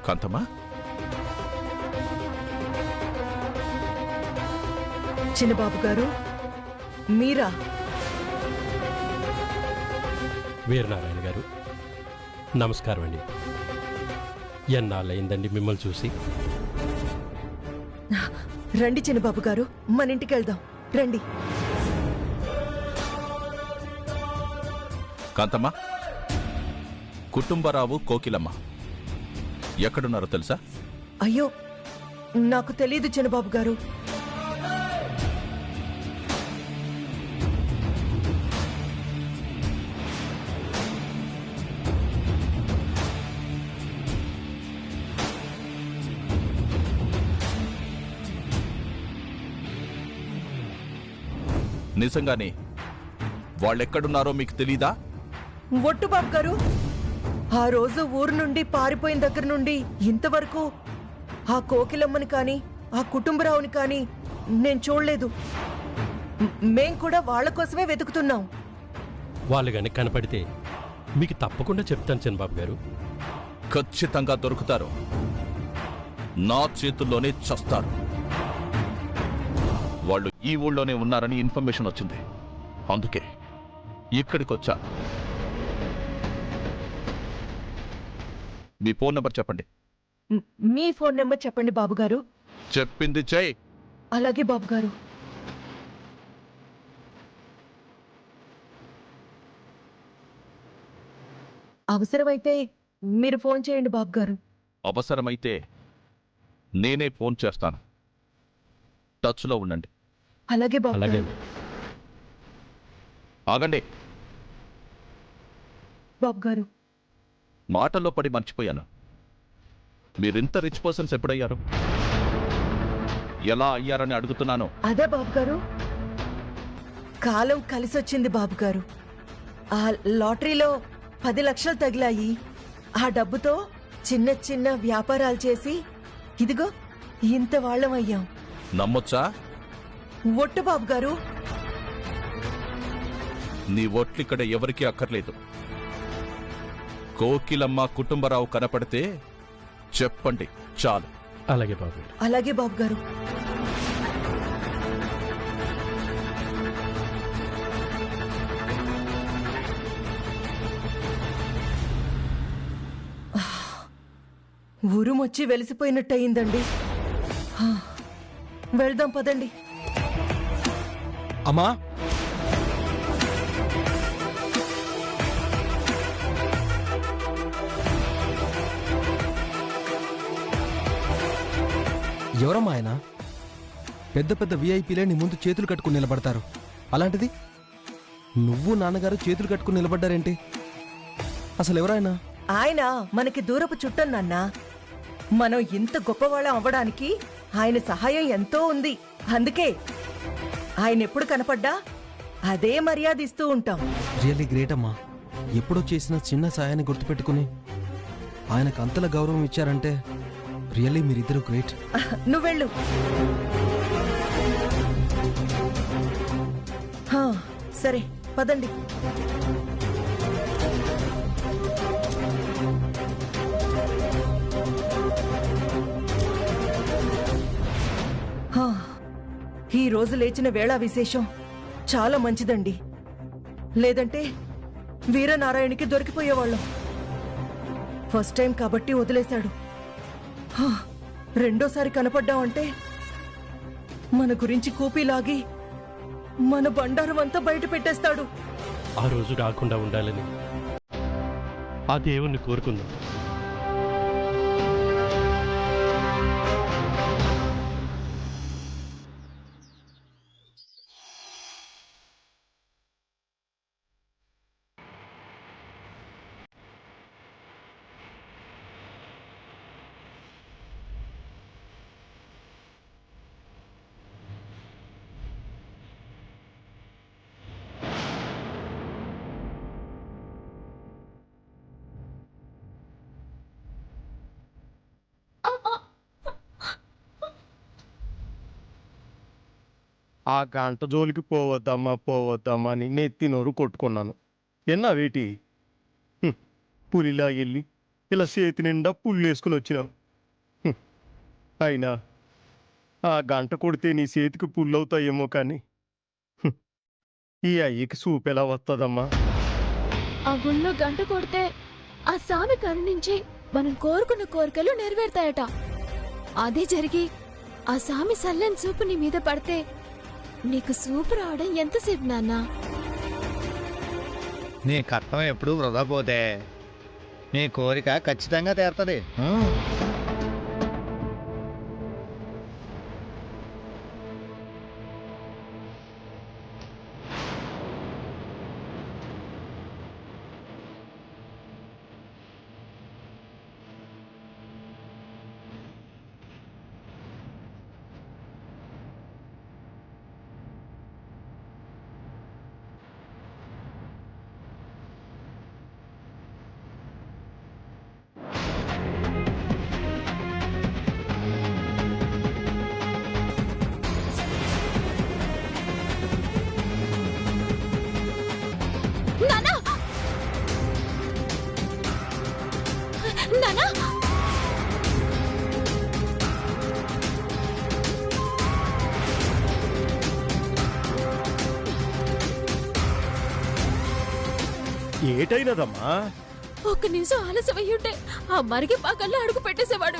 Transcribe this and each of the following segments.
కాంతమ్మా, చిన్నబాబు గారు మీరా? వీరనారాయణ గారు నమస్కారం అండి. ఎన్నాళ్ళయిందండి మిమ్మల్ని చూసి. రండి చిన్నబాబు గారు, మన ఇంటికి వెళ్దాం రండి. కాంతమ్మా, కుటుంబరావు కోకిలమ్మ ఎక్కడున్నారో తెలుసా? అయ్యో నాకు తెలీదు చిన్నబాబు గారు. నిజంగానే వాళ్ళెక్కడున్నారో మీకు తెలీదా? ఒట్టు బాబు గారు, ఆ రోజు ఊరు నుండి పారిపోయిన దగ్గర నుండి ఇంతవరకు ఆ కోకిలమ్మని కాని ఆ కుటుంబరావుని కాని నేను చూడలేదు. మేం కూడా వాళ్ళ కోసమే వెతుకుతున్నాం. వాళ్ళు గనక కనపడితే మీకు తప్పకుండా చెప్తాను చిన్నబాబు గారు. ఖచ్చితంగా దొరుకుతారు. నా చేతుల్లోనే చస్తారు. వాళ్ళు ఈ ఊళ్ళోనే ఉన్నారని ఇన్ఫర్మేషన్ వచ్చింది, అందుకే ఇక్కడికి వచ్చా. మీ ఫోన్ నెంబర్ చెప్పండి. మీ ఫోన్ నెంబర్ చెప్పండి బాబు గారు. చెప్పింది చెయ్. అలాగే బాబు గారు. అవసరమైతే మీరు ఫోన్ చేయండి బాబు గారు. అవసరమైతే నేనే ఫోన్ చేస్తాను. టచ్లో ఉండండి. అలాగే బాబు అలాగే గారు. ఆగండి. బాబు గారు, మాటల్లో పడి మర్చిపోయాను. మీరింత రిచ్ పర్సన్స్ ఎప్పుడయ్యారు? ఎలా అయ్యారని అడుగుతున్నాను. అదే బాబు గారు, కాలం కలిసొచ్చింది బాబు గారు. ఆ లాటరీలో 10 లక్షలు తగిలాయి. ఆ డబ్బుతో చిన్న చిన్న వ్యాపారాలు చేసి ఇదిగో ఇంత వాళ్ళం అయ్యాం. నమ్మొచ్చా? ఒట్టు బాబు గారు. నీ ఒట్లిక్కడ ఎవరికీ అక్కర్లేదు. కోకిలమ్మ కుటుంబరావు కనపడితే చెప్పండి చాలు. అలాగే బాబు గారు. అలాగే బాబు గారు. ఊరుమొచ్చి వెలిసిపోయినట్టయిందండి. వెళ్దాం పదండి. అమ్మా, ఎవరమ్మా ఆయన? పెద్ద పెద్ద విఐపీలే నీ ముందు చేతులు కట్టుకుని నిలబడతారు. అలాంటిది నువ్వు నాన్నగారు చేతులు కట్టుకుని నిలబడ్డారేంటి? అసలు ఎవరైనా? ఆయన మనకి దూరపు చుట్టం నాన్న. మనం ఇంత గొప్పవాళ్ళం అవ్వడానికి ఆయన సహాయం ఎంతో ఉంది. అందుకే ఆయన ఎప్పుడు కనపడ్డా అదే మర్యాద ఇస్తూ ఉంటాం. రియల్లీ గ్రేట్ అమ్మా. ఎప్పుడో చేసిన చిన్న సాయాన్ని గుర్తుపెట్టుకుని ఆయనకు అంతల గౌరవం ఇచ్చారంటే రియల్లీ మీరిద్దరు గ్రేట్. నువ్వెళ్ళు. సరే పదండి. ఈ రోజు లేచిన వేళ విశేషం చాలా మంచిదండి. లేదంటే వీరనారాయణకి దొరికిపోయేవాళ్ళం. ఫస్ట్ టైం కాబట్టి వదిలేశాడు. రెండోసారి కనపడ్డామంటే మన గురించి కూపీలాగి మన బండారం అంతా బయట పెట్టేస్తాడు. ఆ రోజు రాకుండా ఉండాలని ఆ దేవుణ్ణి కోరుకుందాం. ఆ గంట జోలికి పోవద్దమ్మా అని నెత్తి నోరు కొట్టుకున్నాను. ఎన్నా వేటి పులిలా వెళ్ళి ఇలా చేతి నిండా పుల్లు వేసుకుని వచ్చినావు. అయినా ఆ గంట కొడితే నీ చేతికి పుల్లవుతాయేమో కానీ ఈ అయ్యకి సూపెలా వస్తుందమ్మా? ఆ గుళ్ళో గంట కొడితే ఆ స్వామి కరుణించి మనం కోరుకున్న కోరికలు నెరవేరుతాయట. అదే జరిగి ఆ స్వామి సల్లని చూపు నీ మీద పడితే నీకు సూపు రావడం ఎంతసేపు నాన్న? నీ కట్నం ఎప్పుడు వృధా పోతే నీ కోరిక ఖచ్చితంగా తీరుతుంది. నాన్న! నాన్న! ఏటైనదమ్మా? ఒక్క నిమిషం ఆలస్యం అయ్యుంటే ఆ మరిగే పాకల్లో అడుగు పెట్టేసేవాడు.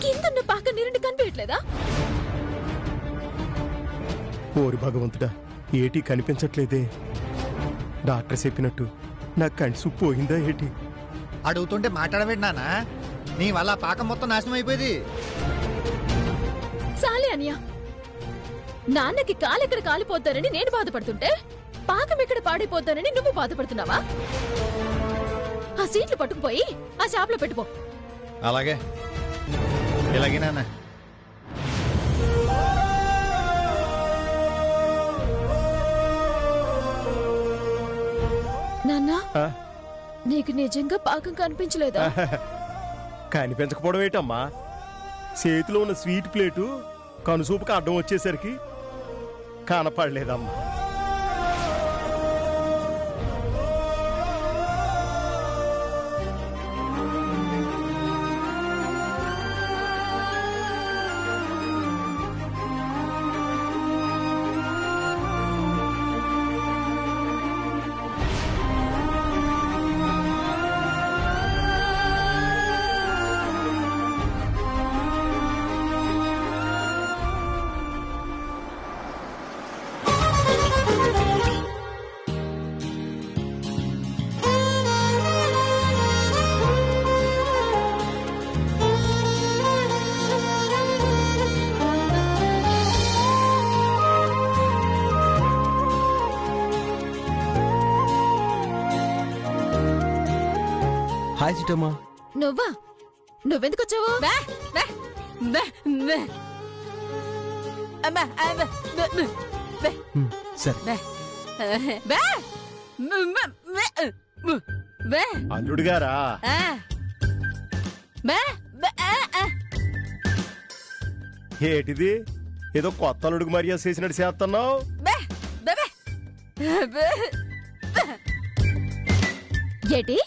కిందన్న పాక నీరుని కనిపించట్లేదా? ఓరి భగవంతుడా, ఏటి కనిపించట్లేదే. డాక్టర్ చెప్పినట్టు నా కంటి పోయిందా ఏటి? అడుగుతుంటే మాట్లాడబెట్టినానా? నీ వల్ల ఆ పాకం మొత్తం నాశనం అయిపోయింది. సాలే అనియా, నాన్నకి కాలెక్కడ కాలిపోతానని నేను బాధపడుతుంటే పాకం ఎక్కడ పాడైపోతానని నువ్వు బాధపడుతున్నావా? ఆ సీట్లు పట్టుకుపోయి ఆ షాప్లో పెట్టుకో. అలాగే ఇలాగే నాన్న. నాన్నా, ఆ? నీకు నిజంగా పాకం కనిపించలేదా? కనిపించకపోవడం ఏంటమ్మా? చేతిలో ఉన్న స్వీట్ ప్లేటు కనుసూపుకి అడ్డం వచ్చేసరికి కనపడలేదమ్మా. హాయ్ చిట్టమ్మా. నువ్వా? నువ్వెందుకు వచ్చావు? సరే, అల్లుడు గారా? ఏటిది? ఏదో కొత్త అల్లుడికి మర్యాద చేసినట్టు చేస్తున్నావు. ఏటి?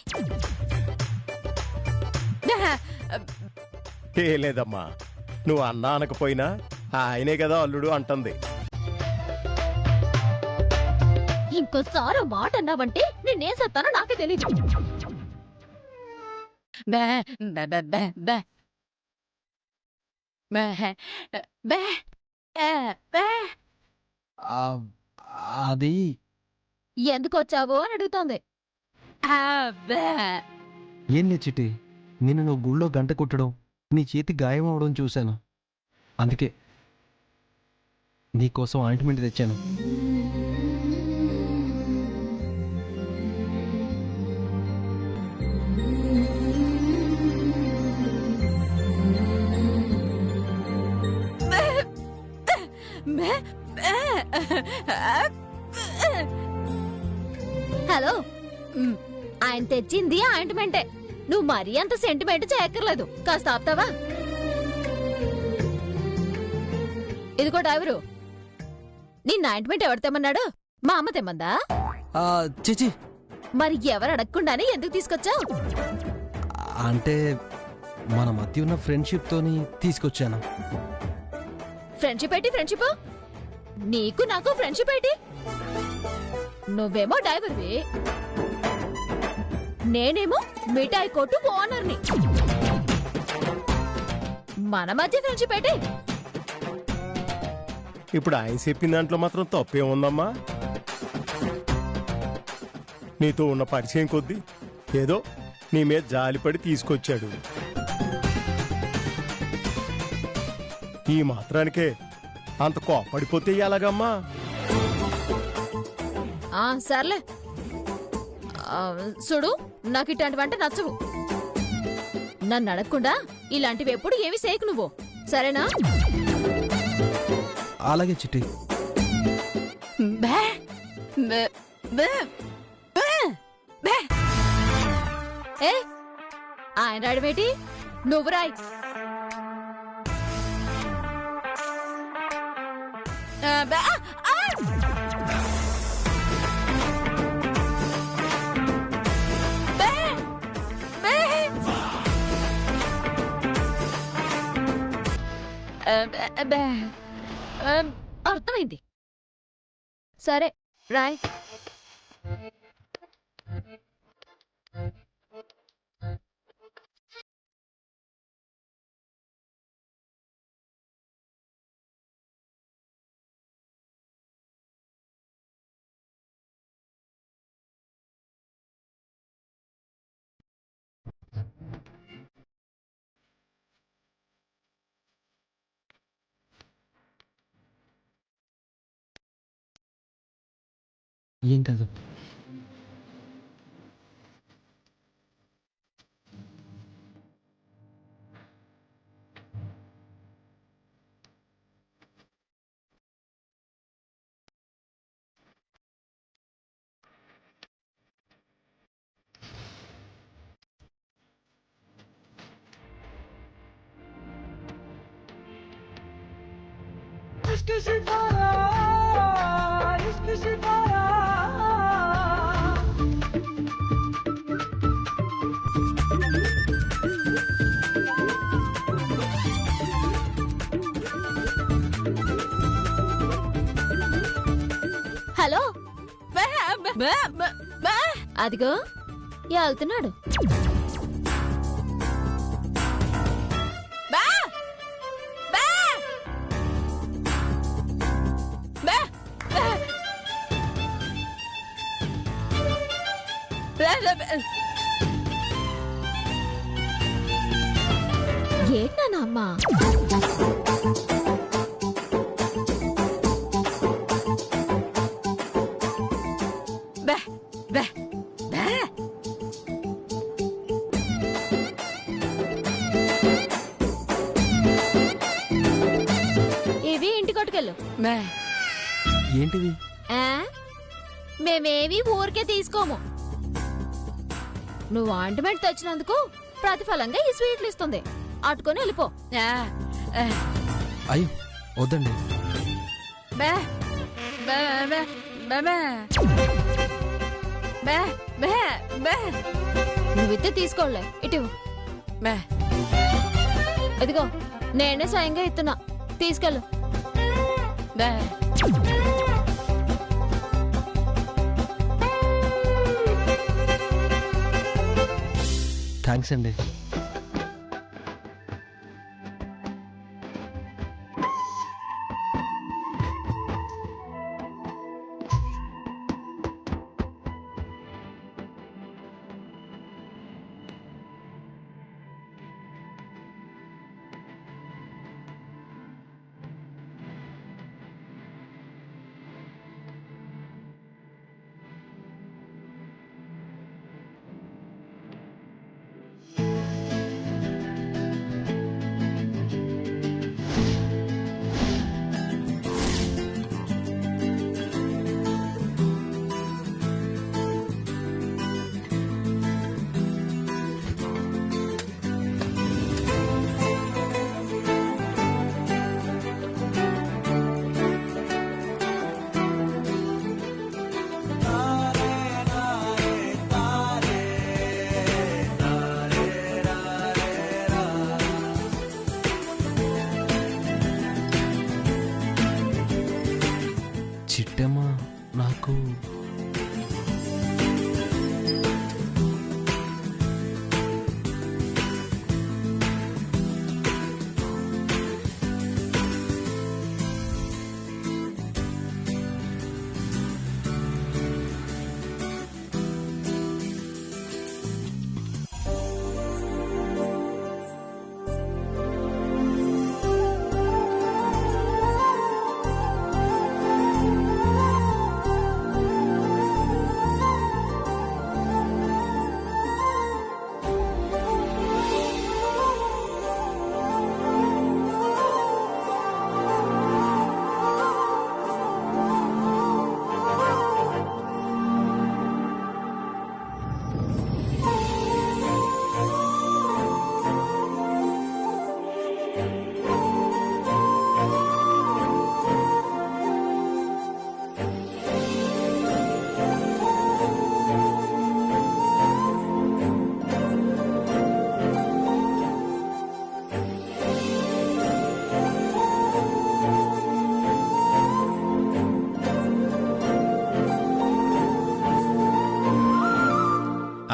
ఏ లేదమ్మా, నువ్వు అన్నా అనకపోయినా ఆయనే కదా అల్లుడు అంటుంది. ఇంకోసారి మాట అన్నావంటే నేనేం సత్తానో నాకే తెలియదు. అది ఎందుకు వచ్చావు అని అడుగుతోంది. ఏం లేదు చిట్టి, నిన్ను నువ్వు గుళ్ళో గంట కొట్టడం, నీ చేతి గాయం అవడం చూశాను. అందుకే నీకోసం ఆయింట్మెంట్ తెచ్చాను. హలో, ఆయన తెచ్చింది ఆయింట్మెంటే. నువ్వు మరీ అంత సెంటిమెంట్ చేయక్కర్లేదు. కాస్త ఆపుతావా? ఇదిగో డ్రైవరు, నిన్న ఆయింట్మెంట్ ఎవరు తెమ్మన్నాడు? మా అమ్మ తెమ్మందా? చిచి, మరి ఎవరు అడగకుండానే ఎందుకు తీసుకొచ్చావు? అంటే మన మధ్య ఉన్న ఫ్రెండ్షిప్తోని తీసుకొచ్చాను. ఫ్రెండ్షిప్ ఏంటి ఫ్రెండ్షిప్? నీకు నాకు ఫ్రెండ్షిప్ ఏంటి? నువ్వేమో డ్రైవర్వి, నేనేమో మిఠాయి కొట్టు ఓనర్ని. మన మధ్య ఫ్రెండ్షిప్ ఏంటి? ఇప్పుడు ఆయన చెప్పిన దాంట్లో మాత్రం తప్పేముందమ్మా? నీతో ఉన్న పరిచయం కొద్దీ ఏదో నీ మీద జాలిపడి తీసుకొచ్చాడు. ఈ మాత్రానికే అంత కోపడిపోతే ఎలాగమ్మా? సర్లే, చూడు, నాకు ఇట్లాంటివంటే నచ్చవు. నన్ను అడగకుండా ఇలాంటివి ఎప్పుడు ఏమి చేయకు నువ్వు, సరేనా? అలాగే చిట్టి. ఏ ఆయన రాయడమేటి, నువ్వు రాయ్. అర్థమైంది, సరే రాయ్. ఏంటది? హలో, అదిగో వెళ్తున్నాడు. ఏంటన్నా అమ్మా? ఇవి ఇంటి కొట్టుకెళ్ళు. ఏంటివి? మేమేవి ఊరికే తీసుకోము. నువ్వు ఆయింట్మెంట్ తెచ్చినందుకు ప్రతిఫలంగా ఈ స్వీట్లు ఇస్తుంది. అట్టుకొని వెళ్ళిపో. అయ్యో వద్దండి. నువ్వితే తీసుకోలే, ఇటు ఇదిగో నేనే స్వయంగా ఇస్తున్నా, తీసుకెళ్ళు. థ్యాంక్స్ అండి. చిట్టమ్మ నాకు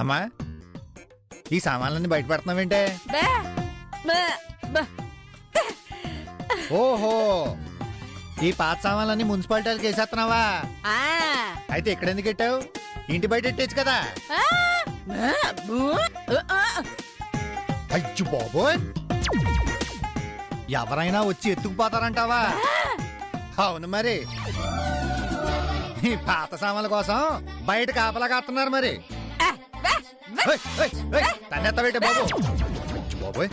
అమ్మా ఈ సామాన్లన్నీ బయట పెడుతున్నావేంటే? ఓహో ఈ పాత సామాన్లన్నీ మున్సిపాలిటీకి వేసేస్తున్నావా? అయితే ఇక్కడ ఎందుకు పెట్టావు? ఇంటి బయట పెట్టేచ్చు కదా. అయ్యో బాబోయ్, ఎవరైనా వచ్చి ఎత్తుకుపోతారంటావా? అవును మరి, ఈ పాత సామాన్ల కోసం బయట కాపలా కాస్తున్నారు మరి. తన్నెత్తబెట్టే బాబు. బాబోయ్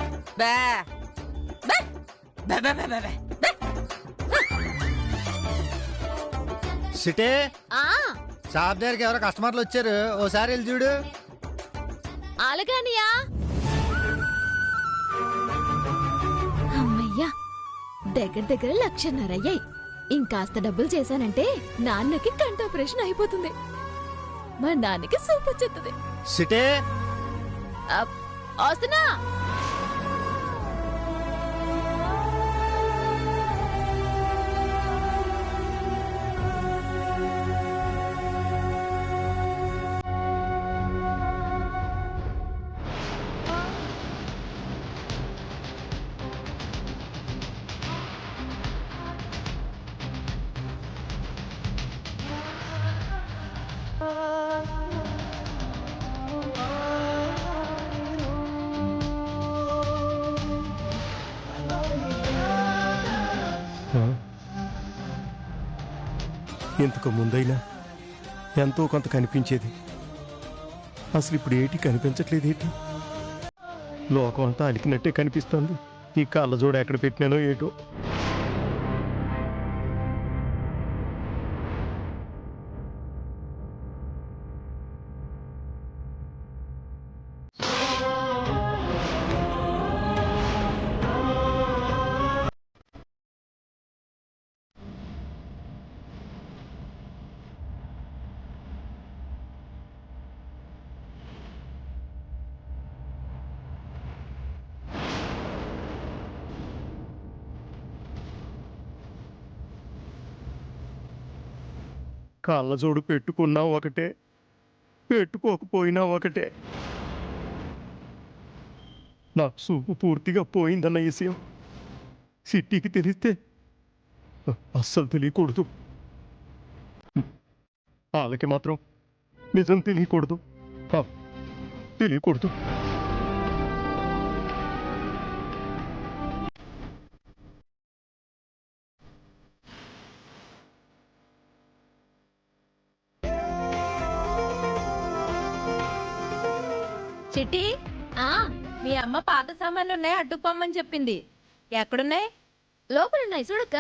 సిటే షాప్ దగ్గరికి ఎవరో కస్టమర్లు వచ్చారు, ఓసారి వెళ్ళి చూడు. అలాగానియా. అమ్మయ్యా, దగ్గర దగ్గర 1,00,000 అయ్యాయి. ఇంకాస్త డబ్బులు చేశానంటే నాన్నకి కంటి ఆపరేషన్ అయిపోతుంది. మా నాన్నకి సూప్ వచ్చేస్తుంది. సిటే వస్తున్నా. ఇంతకు ముందైనా ఎంతో కొంత కనిపించేది, అసలు ఇప్పుడు ఏటి కనిపించట్లేదు. ఏంటి లోకం అంతా అలికినట్టే కనిపిస్తుంది. ఈ కళ్ళజోడు ఎక్కడ పెట్టినానో ఏటో. కళ్ళజోడు పెట్టుకున్నా ఒకటే, పెట్టుకోకపోయినా ఒకటే. నా చూపు పూర్తిగా పోయిందన్న విషయం సిటీకి తెలిస్తే అస్సలు తెలియకూడదు. వాళ్ళకి మాత్రం నిజం తెలియకూడదు, తెలియకూడదు. చిట్టి, మీ అమ్మ పాత సామాన్లు ఉన్నాయి అడ్డుకోమని చెప్పింది. ఎక్కడున్నాయి? లోపలున్నాయి చూడక్క.